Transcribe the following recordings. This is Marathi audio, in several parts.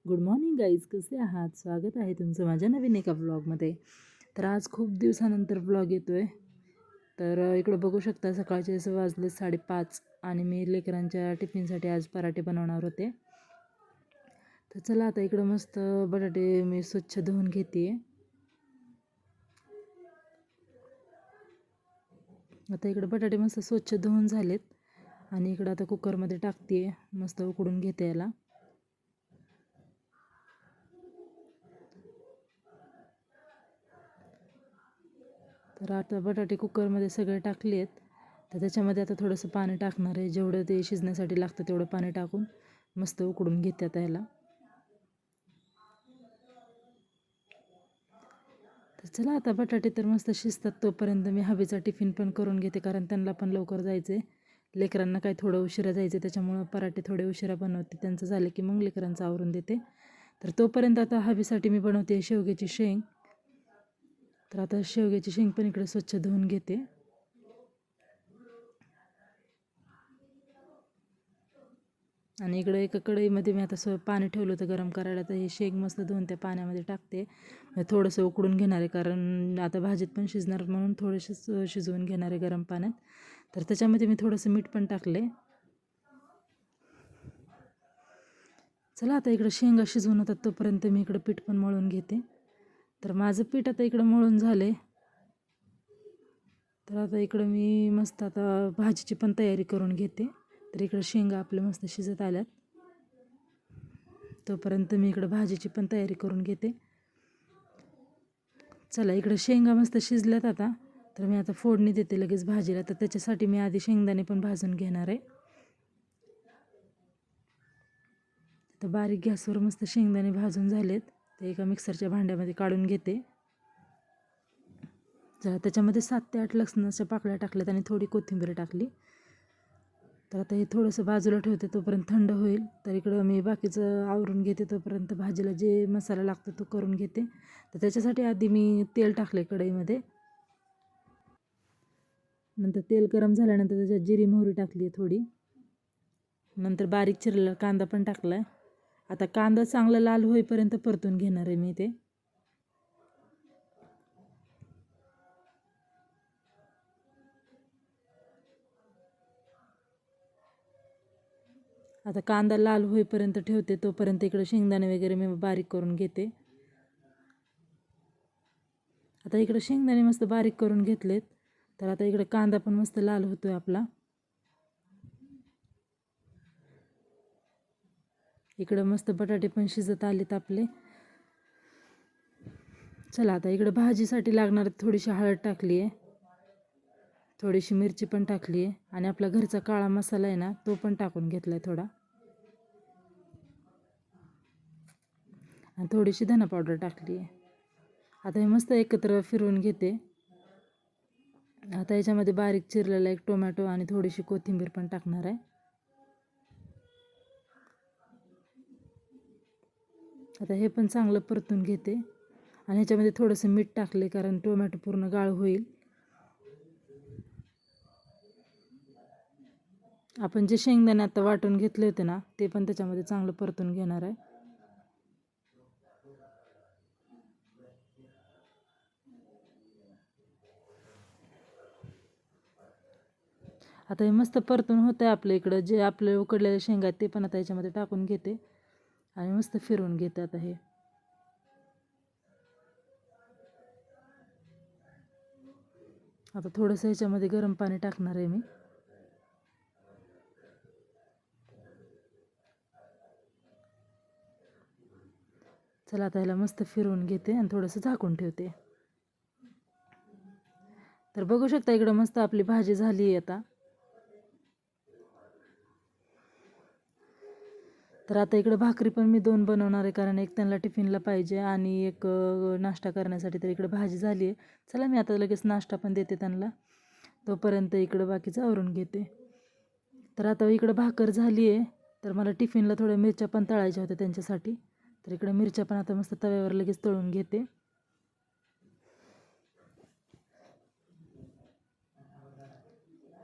गुड मॉर्निंग गाईज, कसे आहात? स्वागत आहे तुमचं माझ्या नवीन एका व्लॉगमध्ये. तर आज खूप दिवसानंतर व्लॉग येतो आहे. तर इकडं बघू शकता, सकाळचे असं वाजले 5:30 आणि मी लेकरांच्या टिफिनसाठी आज पराठे बनवणार होते. तर चला आता इकडं मस्त बटाटे मी स्वच्छ धुवून घेते. आता इकडं बटाटे मस्त स्वच्छ धुवून झालेत आणि इकडं आता कुकरमध्ये टाकते, मस्त उकडून घेते याला. तर आता बटाटे कुकरमध्ये सगळे टाकले आहेत. तर त्याच्यामध्ये आता थोडंसं पाणी टाकणार आहे. जेवढं ते शिजण्यासाठी लागतं तेवढं पाणी टाकून मस्त उकडून घेते आता ह्याला. तर चला आता बटाटे तर मस्त शिजतात तोपर्यंत मी हवेचा टिफिन पण करून घेते, कारण त्यांना पण लवकर जायचं आहे. लेकरांना काय थोडं उशिरा जायचं, त्याच्यामुळं पराठे थोडे उशिरा बनवते. त्यांचं झालं की मग लेकरांचं आवरून देते. तर तोपर्यंत आता हवेसाठी मी बनवते शेवग्याची शेंग. तर आता शेवग्याची शेंग पण इकडे स्वच्छ धुवून घेते. आणि इकडे एका कढईमध्ये मी आता पाणी ठेवलं होतं गरम करायला. तर हे शेंग मस्त धुवून त्या पाण्यामध्ये टाकते. थोडंसं उकडून घेणार आहे, कारण आता भाजीत पण शिजणार, म्हणून थोडेसे शिजवून घेणार आहे गरम पाण्यात. तर त्याच्यामध्ये मी थोडंसं मीठ पण टाकले. चला आता इकडं शेंगा शिजवून होतात तोपर्यंत मी इकडं पीठ पण मळून घेते. तर माझं पीठ आता इकडं मळून झाले. तर आता इकडं मी मस्त आता भाजीची पण तयारी करून घेते. तर इकडं शेंगा आपल्या मस्त शिजत आल्यात, तोपर्यंत मी इकडं भाजीची पण तयारी करून घेते. चला इकडं शेंगा मस्त शिजल्यात आता. तर मी आता फोडणी देते लगेच भाजीला. तर त्याच्यासाठी मी आधी शेंगदाणे पण भाजून घेणार आहे. तर बारीक गॅसवर मस्त शेंगदाणे भाजून झालेत. ते एका मिक्सरच्या भांड्यामध्ये काढून घेते. त्याच्यामध्ये 7 ते 8 लसणाच्या पाकळ्या टाकल्यात आणि थोडी कोथिंबीर टाकली. तर आता हे थोडंसं बाजूला ठेवते तोपर्यंत थंड होईल. तर इकडं मी बाकीचं आवरून घेते, तोपर्यंत भाजीला जे मसाला लागतो तो करून घेते. तर त्याच्यासाठी आधी मी तेल टाकले कढईमध्ये. नंतर तेल गरम झाल्यानंतर त्याच्यात जिरी मोहरी टाकली आहे थोडी. नंतर बारीक चिरलेला कांदा पण टाकला आहे. आता कांदा चांगला लाल होईपर्यंत परतून घेणार आहे मी ते. आता कांदा लाल होईपर्यंत ठेवते, तोपर्यंत इकडे शेंगदाणे वगैरे मी बारीक करून घेते. आता इकडे शेंगदाणे मस्त बारीक करून घेतलेत. तर आता इकडे कांदा पण मस्त लाल होतोय आपला. इकडं मस्त बटाटे पण शिजत आलेत आपले. चला आता इकडे भाजीसाठी लागणार थोडीशी हळद टाकली आहे, थोडीशी मिरची पण टाकली आहे आणि आपला घरचा काळा मसाला आहे ना, तो पण टाकून घेतला आहे थोडा, आणि थोडीशी धना पावडर टाकली आहे. आता हे मस्त एकत्र फिरवून घेते. आता याच्यामध्ये बारीक चिरलेला एक टोमॅटो आणि थोडीशी कोथिंबीर पण टाकणार आहे. आता हे पण चांगलं परतून घेते आणि ह्याच्यामध्ये थोडंसं मीठ टाकले, कारण टोमॅटो पूर्ण गाळ होईल. आपण जे शेंगदाणे आता वाटून घेतले होते ना, ते पण त्याच्यामध्ये चांगलं परतून घेणार आहे. आता हे मस्त परतून होतं आहे आपल्या इकडं. जे आपले उकडलेले शेंगा आहेत ते पण आता याच्यामध्ये टाकून घेते आणि मस्त फिरवून घेते. आता हे आता थोडंसं ह्याच्यामध्ये गरम पाणी टाकणार आहे मी. चला आता ह्याला मस्त फिरवून घेते आणि थोडंसं झाकून ठेवते. तर बघू शकता इकडं मस्त आपली भाजी झाली आहे आता. तर आता इकडं भाकरी पण मी 2 बनवणार आहे, कारण एक त्यांना टिफिनला पाहिजे आणि एक नाश्ता करण्यासाठी. तर इकडं भाजी झाली आहे. चला मी आता लगेच नाश्ता पण देते त्यांना, तोपर्यंत इकडं बाकीचं आवरून घेते. तर आता इकडं भाकर झाली आहे. तर मला टिफिनला थोड्या मिरच्या पण तळायच्या होत्या त्यांच्यासाठी. तर इकडं मिरच्या पण आता मस्त तव्यावर लगेच तळून घेते.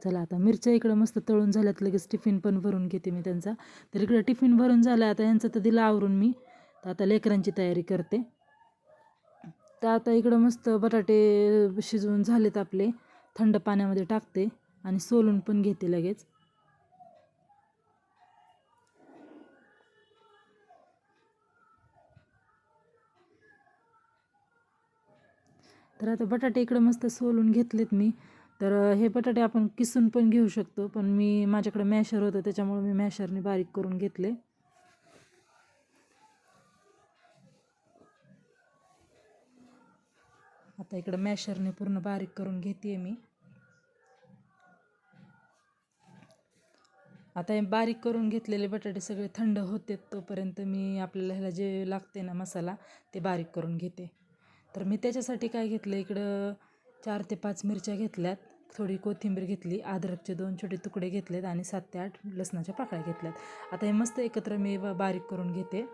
चला आता मिरच्या इकडं मस्त तळून झाल्यात, लगेच टिफिन पण भरून घेते मी त्यांचा. तर इकडं टिफिन भरून झाला. आता यांचं तर दिलं आवरून मी. तर आता लेकरांची तयारी करते. तर आता इकडं मस्त बटाटे शिजवून झालेत आपले, थंड पाण्यामध्ये टाकते आणि सोलून पण घेते लगेच. तर आता बटाटे इकडं मस्त सोलून घेतलेत मी. तर हे बटाटे आपण किसून पण घेऊ शकतो, पण माझ्याकडे मॅशर होतं त्याच्यामुळे मी मॅशरने बारीक करून घेतले. आता इकडं मॅशरने पूर्ण बारीक करून घेते मी. आता हे बारीक करून घेतलेले बटाटे सगळे थंड होते तोपर्यंत मी आपल्याला ह्याला जे लागते ना मसाला ते बारीक करून घेते. तर मी त्याच्यासाठी काय घेतलं, इकडं 4 ते 5 मिरच्या घेतल्यात, थोडी कोथिंबीर घेतली, अद्रकचे 2 छोटे तुकडे घेतलेत आणि 7 ते 8 लसणाच्या पाकळ्या घेतल्यात. आता हे मस्त एकत्र मी बारीक करून घेते.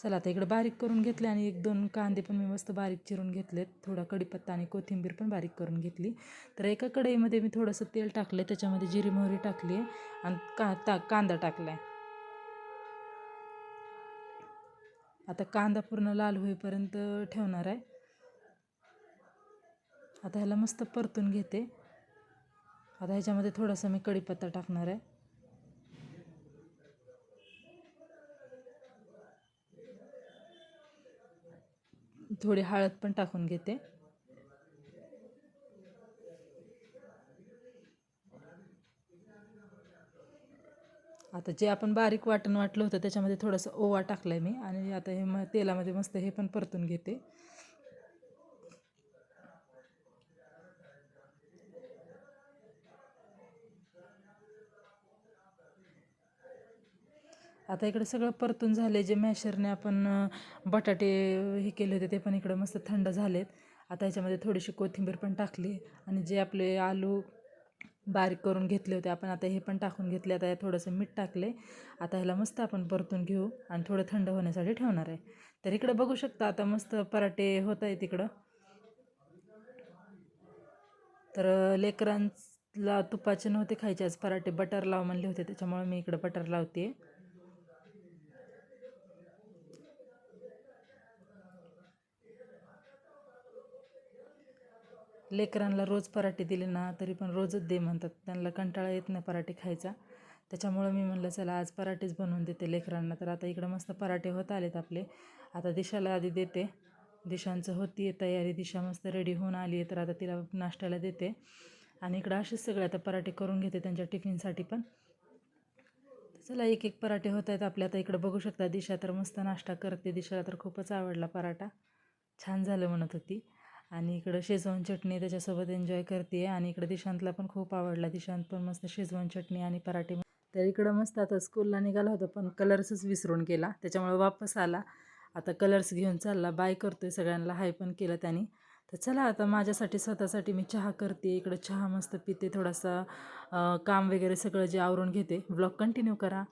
चला आता इकडे बारीक करून घेतले आणि 1-2 कांदे पण मी मस्त बारीक चिरून घेतलेत, थोडा कढीपत्ता आणि कोथिंबीर पण बारीक करून घेतली. तर एका कढईमध्ये मी थोडंसं तेल टाकले, त्याच्यामध्ये जिरी मोहरी टाकली आणि कांदा टाकला आहे. आता कांदा पूर्ण लाल होईपर्यंत ठेवणार आहे. आता ह्याला मस्त परतून घेते. आता ह्याच्यामध्ये थोडासा मी कढीपत्ता टाकणार आहे. थोडी हळद पण टाकून घेते. आता जे आपण बारीक वाटण वाटलं होतं त्याच्यामध्ये थोडंसं ओवा टाकलाय मी आणि आता हे तेलामध्ये मस्त हे पण परतून घेते. आता इकडे सगळं परतून झाले, जे मॅशरने आपण बटाटे हे केले होते ते पण इकडं मस्त थंड झालेत. आता ह्याच्यामध्ये थोडीशी कोथिंबीर पण टाकली आणि जे आपले आलू बारीक करून घेतले होते आपण आता हे पण टाकून घेतले. आता थोडंसं मीठ टाकले. आता ह्याला मस्त आपण परतून घेऊ आणि थोडं थंड होण्यासाठी ठेवणार आहे. तर इकडं बघू शकता आता मस्त पराठे होत आहेत इकडं. तर लेकरांना तुपाचे नव्हते खायचे आज, पराठे बटर लाव म्हणले होते, त्याच्यामुळे मी इकडं बटर लावते. लेकरांना रोज पराठे दिले ना तरी पण रोजच दे म्हणतात, त्यांना कंटाळा येत नाही पराठे खायचा. त्याच्यामुळं मी म्हणलं चला आज पराठेच बनवून देते लेकरांना. तर आता इकडं मस्त पराठे होत आलेत आपले. आता दिशाला आधी देते. दिशांचं होती आहे तयारी, दिशा मस्त रेडी होऊन आली आहे, तर आता तिला नाश्त्याला देते. आणि इकडं असेच सगळे आता पराठे करून घेते त्यांच्या टिफिनसाठी पण. चला एक एक पराठे होत आहेत आपले. आता इकडं बघू शकता दिशा तर मस्त नाश्ता करते. दिशाला तर खूपच आवडला पराठा, छान झालं म्हणत होती. आणि इकडं शेजवान चटणी त्याच्यासोबत एन्जॉय करते. आणि इकडं दिशांतला पण खूप आवडला, दिशांत पण मस्त शेजवान चटणी आणि पराठे. तर इकडं मस्त आता स्कूलला निघाला होता पण कलर्सच विसरून गेला, त्याच्यामुळे वापस आला. आता कलर्स घेऊन चालला, बाय करतोय सगळ्यांना, हाय पण केलं त्याने. तर चला आता माझ्यासाठी स्वतःसाठी मी चहा करते. इकडं चहा मस्त पिते, थोडासा काम वगैरे सगळं जे आवरून घेते. ब्लॉग कंटिन्यू करा.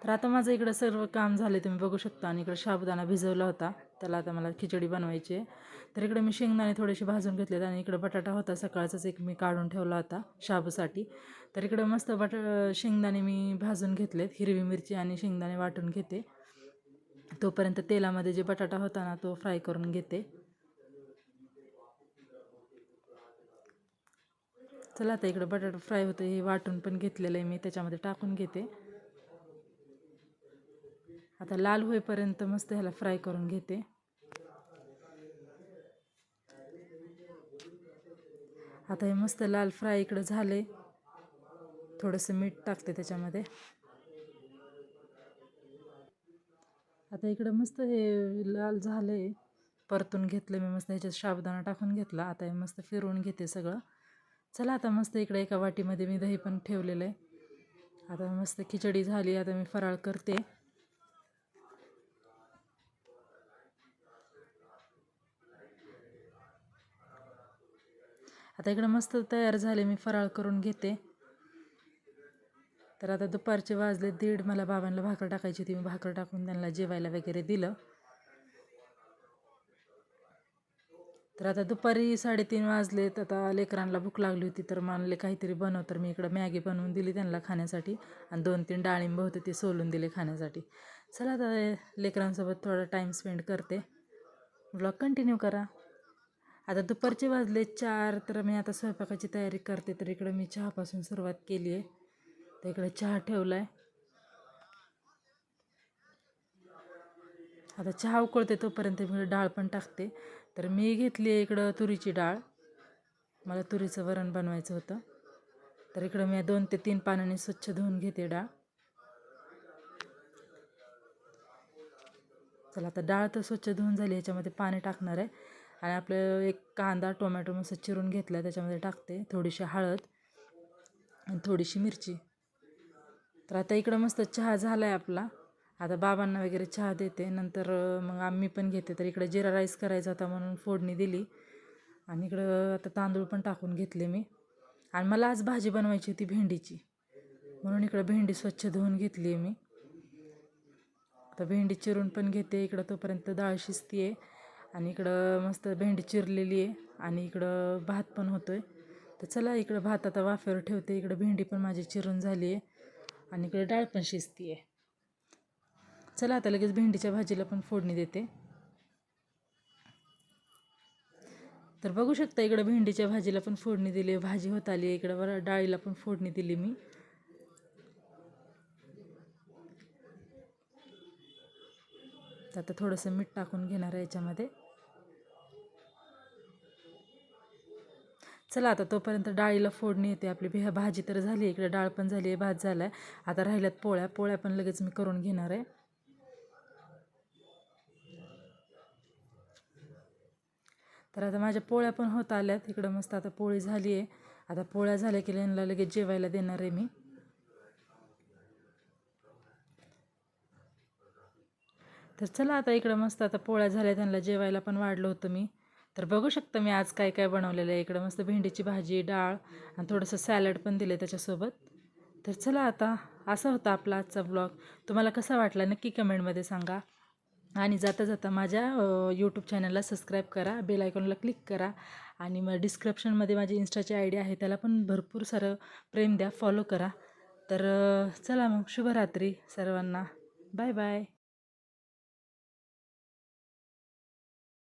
तर आता माझं इकडं सर्व काम झाले तुम्ही बघू शकता. आणि इकडं साबुदाणा भिजवला होता, त्याला आता मला खिचडी बनवायची आहे. तर इकडे मी शेंगदाणे थोडेसे भाजून घेतलेत आणि इकडं बटाटा होता सकाळचाच एक मी काढून ठेवला होता शाबूसाठी. तर इकडं मस्त शेंगदाणे मी भाजून घेतलेत, हिरवी मिरची आणि शेंगदाणे वाटून घेते. तोपर्यंत तेलामध्ये जे बटाटा होता ना तो फ्राय करून घेते. चला आता इकडं बटाटा फ्राय होतं, हे वाटून पण घेतलेलं आहे मी, त्याच्यामध्ये टाकून घेते. आता लाल होईपर्यंत मस्त ह्याला फ्राय करून घेते. आता हे मस्त लाल फ्राय इकडं झाले. थोडंसं मीठ टाकते त्याच्यामध्ये. आता इकडं मस्त हे लाल झाले, परतून घेतले मी मस्त. ह्याच्यात साबुदाणा टाकून घेतला. आता हे मस्त फिरवून घेते सगळं. चला आता मस्त इकडे एका वाटीमध्ये मी दही पण ठेवलेलं आहे. आता मस्त खिचडी झाली, आता मी फराळ करते. आता इकडं मस्त तयार झाले, मी फराळ करून घेते. तर आता दुपारचे वाजले 1:30, मला बाबांना भाकर टाकायची होती, मी भाकर टाकून त्यांना जेवायला वगैरे दिलं. तर आता दुपारी 3:30 वाजलेत. आता लेकरांना भूक लागली होती तर म्हणले काहीतरी बनव, तर मी इकडं मॅगी बनवून दिली त्यांना खाण्यासाठी आणि 2-3 डाळिंब होते ते सोलून दिले खाण्यासाठी. चला आता लेकरांसोबत थोडा टाईम स्पेंड करते. ब्लॉग कंटिन्यू करा. आता दुपारचे वाजले 4, तर मी आता स्वयंपाकाची तयारी करते. तर इकडं मी चहापासून सुरुवात केली आहे. तर इकडे चहा ठेवला आहे. आता चहा उकळते तोपर्यंत मी डाळ पण टाकते. तर मी घेतली आहे इकडं तुरीची डाळ. मला तुरीचं वरण बनवायचं होतं. तर इकडं मी 2 ते 3 पाण्याने स्वच्छ धुवून घेते डाळ. चला आता डाळ तर स्वच्छ धुवून झाली. ह्याच्यामध्ये पाणी टाकणार आहे आणि आपलं एक कांदा टोमॅटो मस्त चिरून घेतला त्याच्यामध्ये टाकते. थोडीशी हळद आणि थोडीशी मिरची. तर आता इकडं मस्त चहा झाला आहे आपला. आता बाबांना वगैरे चहा देते. नंतर मग आम्ही पण घेते. तर इकडं जिरा राईस करायचा होता म्हणून फोडणी दिली आणि इकडं आता तांदूळ पण टाकून घेतले मी. आणि मला आज भाजी बनवायची होती भेंडीची, म्हणून इकडं भेंडी स्वच्छ धुवून घेतली आहे मी. आता भेंडी चिरून पण घेते. इकडं तोपर्यंत डाळ शिजती आहे आणि इकडं मस्त भेंडी चिरलेली आहे आणि इकडं भात पण होतो आहे. तर चला इकडं भात आता वाफेवर ठेवते. इकडं भेंडी पण माझी चिरून झाली आहे आणि इकडे डाळ पण शिजती आहे. चला आता लगेच भेंडीच्या भाजीला पण फोडणी देते. तर बघू शकता इकडं भेंडीच्या भाजीला पण फोडणी दिली. भाजी होत आली. इकडं डाळीला पण फोडणी दिली मी. तर आता थोडंसं मीठ टाकून घेणार आहे याच्यामध्ये. चला आता तोपर्यंत डाळीला फोडणी येते आपली. भाजी तर झाली, इकडे डाळ पण झाली आहे, भात झाला आहे. आता राहिल्यात पोळ्या. पोळ्या पण लगेच मी करून घेणार आहे. तर आता माझ्या पोळ्या पण होत आल्यात. इकडं मस्त आता पोळी झाली आहे. आता पोळ्या झाल्या की यांना लगेच जेवायला देणार आहे मी. तर चला आता इकडं मस्त आता पोळ्या झाल्या, त्यांना जेवायला पण वाढलं होतं मी. तर बघू शकता मी आज काय काय बनवलेलं आहे. इकडं मस्त भेंडीची भाजी, डाळ आणि थोडंसं सॅलड पण दिलं त्याच्यासोबत. तर चला आता असा होता आपला आजचा ब्लॉग. तुम्हाला कसा वाटला नक्की कमेंटमध्ये सांगा. आणि जाता जाता माझ्या यूट्यूब चॅनलला सबस्क्राईब करा, बेल आयकॉनला क्लिक करा आणि मग डिस्क्रिप्शनमध्ये माझी इंस्टाची ID आहे, त्याला पण भरपूर सारं प्रेम द्या, फॉलो करा. तर चला मग शुभरात्री सर्वांना. Bye bye.